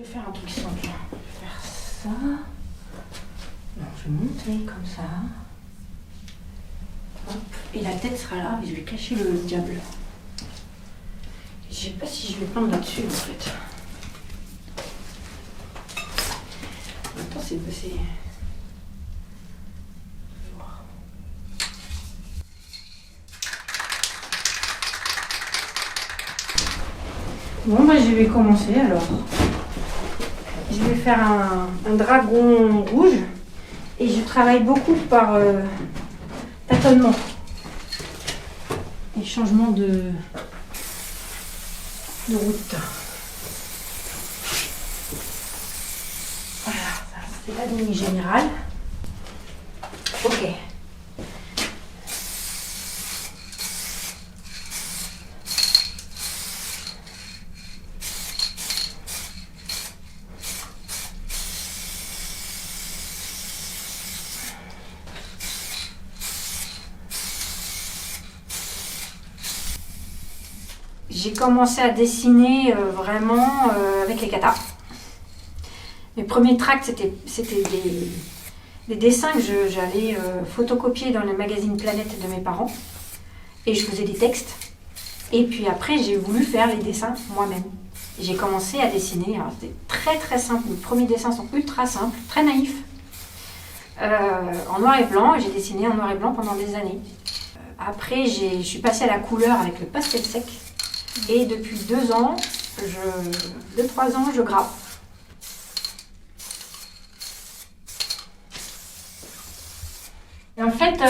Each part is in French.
Je vais faire un truc simple. Je vais faire ça. Non, je vais monter comme ça. Hop. Et la tête sera là, et je vais cacher le diable. Je sais pas si je vais peindre là-dessus en fait. Attends, c'est. Bon, bah, je vais commencer alors. Je vais faire un dragon rouge et je travaille beaucoup par tâtonnement et changement de route. Voilà, ça c'est la ligne générale. Ok. J'ai commencé à dessiner vraiment avec les katas. Mes premiers tracts, c'était des dessins que j'allais photocopier dans le magazine Planète de mes parents. Et je faisais des textes. Et puis après, j'ai voulu faire les dessins moi-même. J'ai commencé à dessiner. Alors, c'était très très simple. Mes premiers dessins sont ultra simples, très naïfs. En noir et blanc. J'ai dessiné en noir et blanc pendant des années. Après, je suis passée à la couleur avec le pastel sec. Et depuis 2 ans, 2-3 ans, je grave. Et en fait,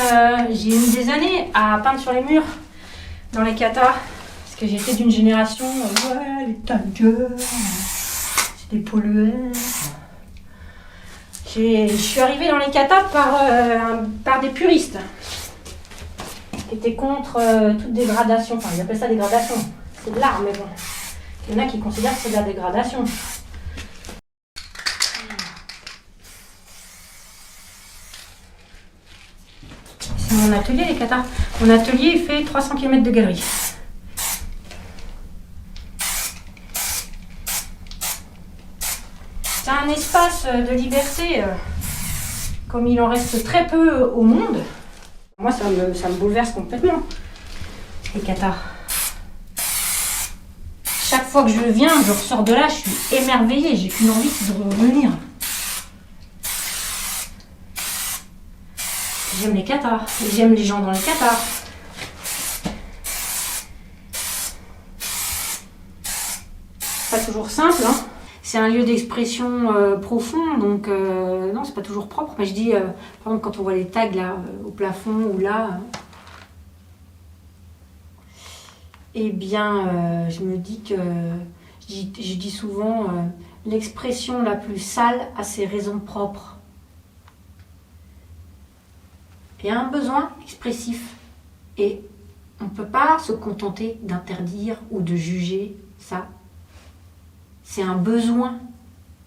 j'ai mis des années à peindre sur les murs, dans les katas, parce que j'étais d'une génération, ouais, les tailleurs, c'est des pollueurs. Je suis arrivée dans les katas par des puristes, qui étaient contre toute dégradation, enfin ils appellent ça dégradation. C'est de l'art, mais bon. Il y en a qui considèrent que c'est de la dégradation. C'est mon atelier, les katas. Mon atelier, il fait 300 km de galerie. C'est un espace de liberté, comme il en reste très peu au monde. Moi, ça me bouleverse complètement, les katas. Chaque fois que je viens, je ressors de là, je suis émerveillée, j'ai qu'une envie de revenir. J'aime les katas, j'aime les gens dans les katas. Pas toujours simple, hein. C'est un lieu d'expression profond, donc non, c'est pas toujours propre. Mais je dis, par exemple, quand on voit les tags là, au plafond ou là, eh bien, je me dis que, je dis souvent, l'expression la plus sale a ses raisons propres. Il y a un besoin expressif et on ne peut pas se contenter d'interdire ou de juger ça. C'est un besoin,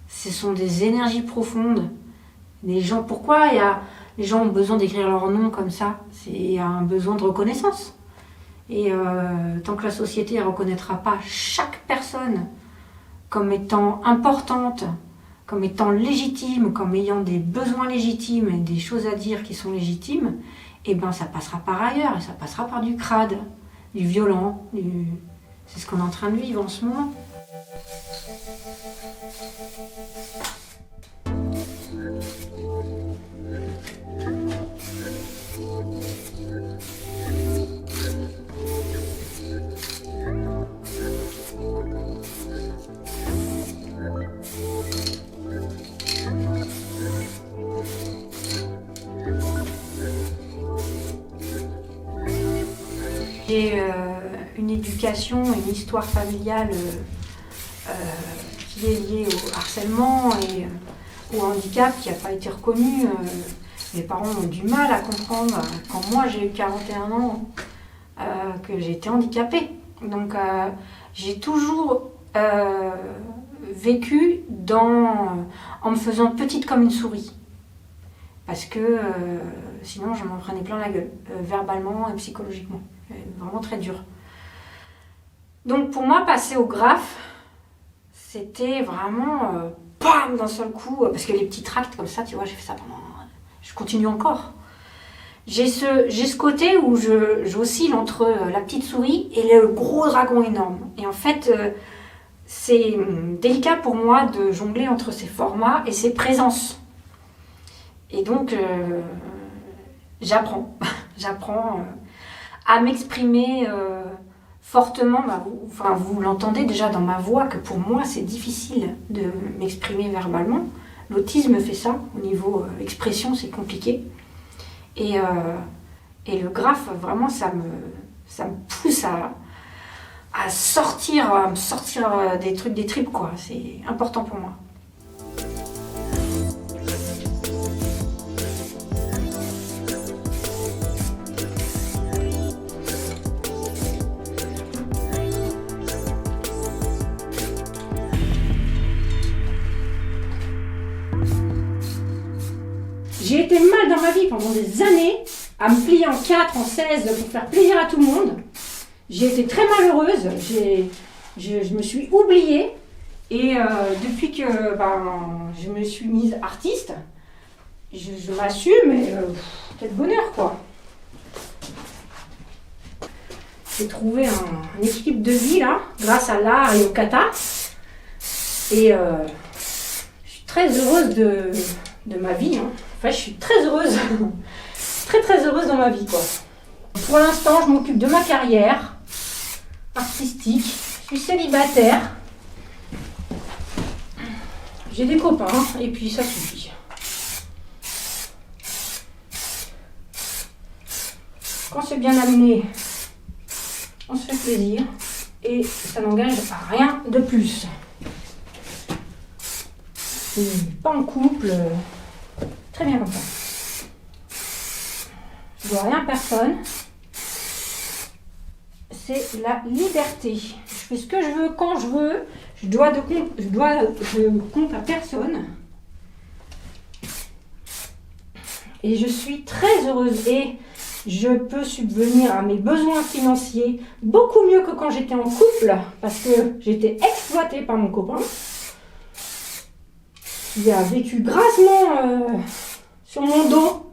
ce sont des énergies profondes. Les gens, pourquoi les gens ont besoin d'écrire leur nom comme ça? C'est un besoin de reconnaissance. Et tant que la société ne reconnaîtra pas chaque personne comme étant importante, comme étant légitime, comme ayant des besoins légitimes et des choses à dire qui sont légitimes, eh ben ça passera par ailleurs, et ça passera par du crade, du violent, c'est ce qu'on est en train de vivre en ce moment. J'ai une éducation, une histoire familiale qui est liée au harcèlement et au handicap qui n'a pas été reconnu. Mes parents ont du mal à comprendre, quand moi j'ai eu 41 ans, que j'ai été handicapée. Donc j'ai toujours vécu en me faisant petite comme une souris. Parce que sinon je m'en prenais plein la gueule, verbalement et psychologiquement. Vraiment très dur. Donc pour moi, passer au graphe, C'était vraiment bam d'un seul coup, parce que les petits tracts comme ça, tu vois, j'ai fait ça pendant... Je continue encore. J'ai ce côté où j'oscille entre la petite souris et le gros dragon énorme. Et en fait, c'est délicat pour moi de jongler entre ces formats et ces présences. Et donc, j'apprends. J'apprends à m'exprimer fortement. Vous l'entendez déjà dans ma voix que pour moi, c'est difficile de m'exprimer verbalement. L'autisme fait ça. Au niveau expression, c'est compliqué. Et le graphe, vraiment, ça me pousse à me sortir des trucs des tripes, quoi. C'est important pour moi. J'ai été mal dans ma vie pendant des années à me plier en 4, en 16 pour faire plaisir à tout le monde. J'ai été très malheureuse, je me suis oubliée et depuis que je me suis mise artiste, je m'assume et quel bonheur quoi. J'ai trouvé un équilibre de vie là, grâce à l'art et au kata et je suis très heureuse de ma vie. Hein. Enfin, je suis très heureuse, très heureuse dans ma vie quoi. Pour l'instant, je m'occupe de ma carrière artistique. Je suis célibataire. J'ai des copains et puis ça suffit. Quand c'est bien amené, on se fait plaisir et ça n'engage à rien de plus. Pas en couple, très bien comme ça. Je dois rien à personne. C'est la liberté. Je fais ce que je veux quand je veux. Je compte à personne. Et je suis très heureuse et je peux subvenir à mes besoins financiers beaucoup mieux que quand j'étais en couple parce que j'étais exploitée par mon copain qui a vécu grassement sur mon dos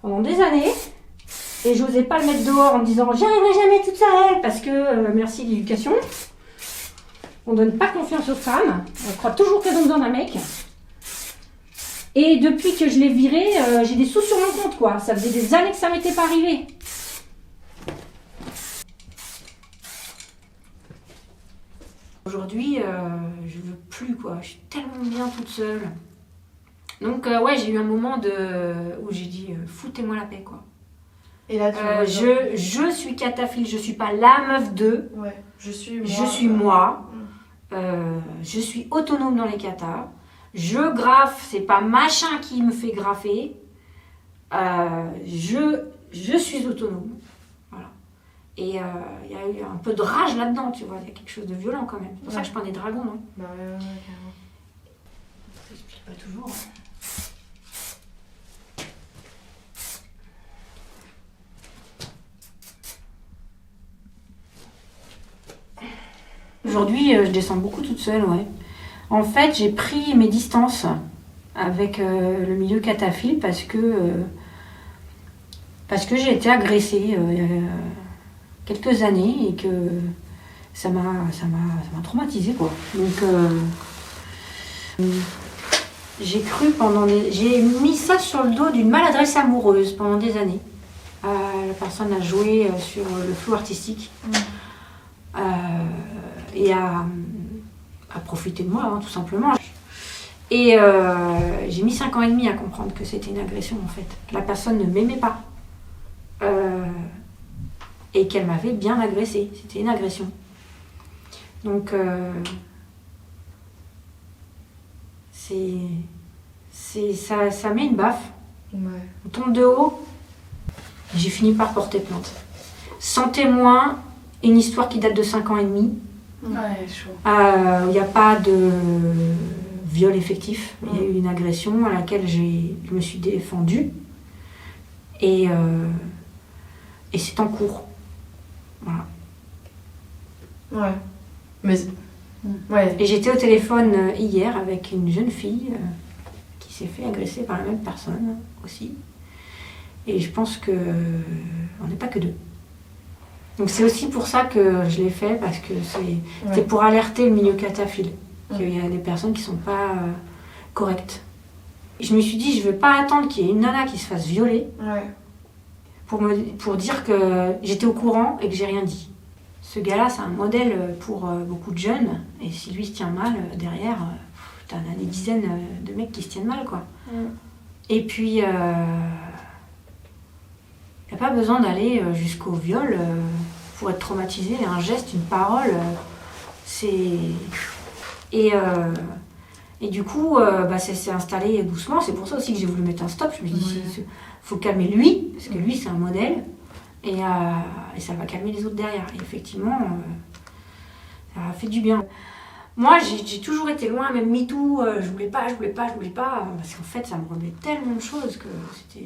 pendant des années. Et j'osais pas le mettre dehors en me disant j'y arriverai jamais toute seule parce que merci l'éducation. On donne pas confiance aux femmes. On croit toujours qu'elles ont besoin d'un mec. Et depuis que je l'ai viré, j'ai des sous sur mon compte quoi. Ça faisait des années que ça m'était pas arrivé. Aujourd'hui, je veux plus quoi. Je suis tellement bien toute seule. Donc j'ai eu un moment où j'ai dit foutez-moi la paix quoi. Et là, je suis cataphile, je suis pas la meuf d'eux. Ouais, je suis moi. Je suis moi. Je suis autonome dans les katas. Je graffe, c'est pas machin qui me fait graffer. Je suis autonome. Voilà. Et il y a eu un peu de rage là-dedans, tu vois. Il y a quelque chose de violent quand même. C'est pour ça que je prends des dragons, non? Bah ouais, carrément. Ça s'explique pas toujours. Aujourd'hui, je descends beaucoup toute seule, ouais. En fait, j'ai pris mes distances avec le milieu cataphile parce que j'ai été agressée il y a quelques années et que ça m'a traumatisée, quoi. Donc, j'ai mis ça sur le dos d'une maladresse amoureuse pendant des années. La personne a joué sur le flou artistique. Et à profiter de moi, hein, tout simplement. Et j'ai mis 5 ans et demi à comprendre que c'était une agression, en fait. La personne ne m'aimait pas. Et qu'elle m'avait bien agressée. C'était une agression. Donc, ça met une baffe. Ouais. On tombe de haut. J'ai fini par porter plainte. Sans témoin, une histoire qui date de 5 ans et demi. Ouais, chaud. Il n'y a pas de viol effectif. Il y a eu une agression à laquelle je me suis défendue. Et c'est en cours. Voilà. Ouais. Mais Ouais. Et j'étais au téléphone hier avec une jeune fille qui s'est fait agresser par la même personne aussi. Et je pense que on n'est pas que deux. Donc c'est aussi pour ça que je l'ai fait, parce que c'est pour alerter le milieu cataphile, qu'il y a des personnes qui sont pas correctes. Je me suis dit, je ne vais pas attendre qu'il y ait une nana qui se fasse violer pour dire que j'étais au courant et que j'ai rien dit. Ce gars-là, c'est un modèle pour beaucoup de jeunes, et si lui se tient mal, derrière, t'en as des dizaines de mecs qui se tiennent mal, quoi. Et puis, il n'y a pas besoin d'aller jusqu'au viol pour être traumatisé. Un geste, une parole, c'est... Et du coup, ça s'est installé doucement. C'est pour ça aussi que j'ai voulu mettre un stop. Je me dis, il faut calmer lui, parce que lui, c'est un modèle. Et ça va calmer les autres derrière. Et effectivement, ça a fait du bien. Moi, j'ai toujours été loin, même MeToo, je voulais pas. Parce qu'en fait, ça me remet tellement de choses que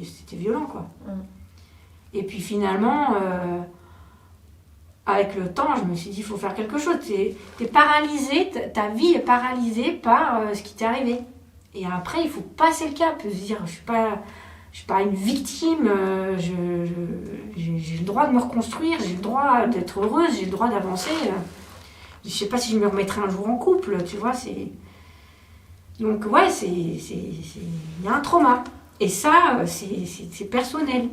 c'était violent, quoi. Et puis finalement, avec le temps, je me suis dit, il faut faire quelque chose. T'es paralysé, ta vie est paralysée par ce qui t'est arrivé. Et après, il faut passer le cap, se dire, je suis pas une victime, j'ai le droit de me reconstruire, j'ai le droit d'être heureuse, j'ai le droit d'avancer. Je sais pas si je me remettrai un jour en couple, tu vois, Donc ouais, il y a un trauma. Et ça, c'est personnel.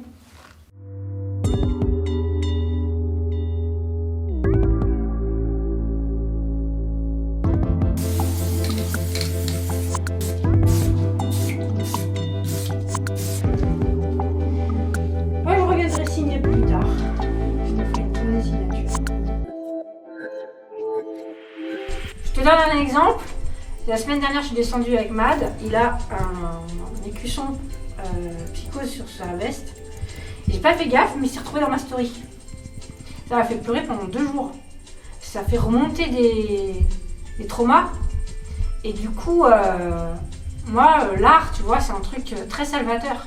Je te donne un exemple. La semaine dernière, je suis descendue avec Mad. Il a un écusson psychose sur sa veste. Et j'ai pas fait gaffe, mais il s'est retrouvé dans ma story. Ça m'a fait pleurer pendant 2 jours. Ça fait remonter des traumas. Et du coup, moi, l'art, tu vois, c'est un truc très salvateur.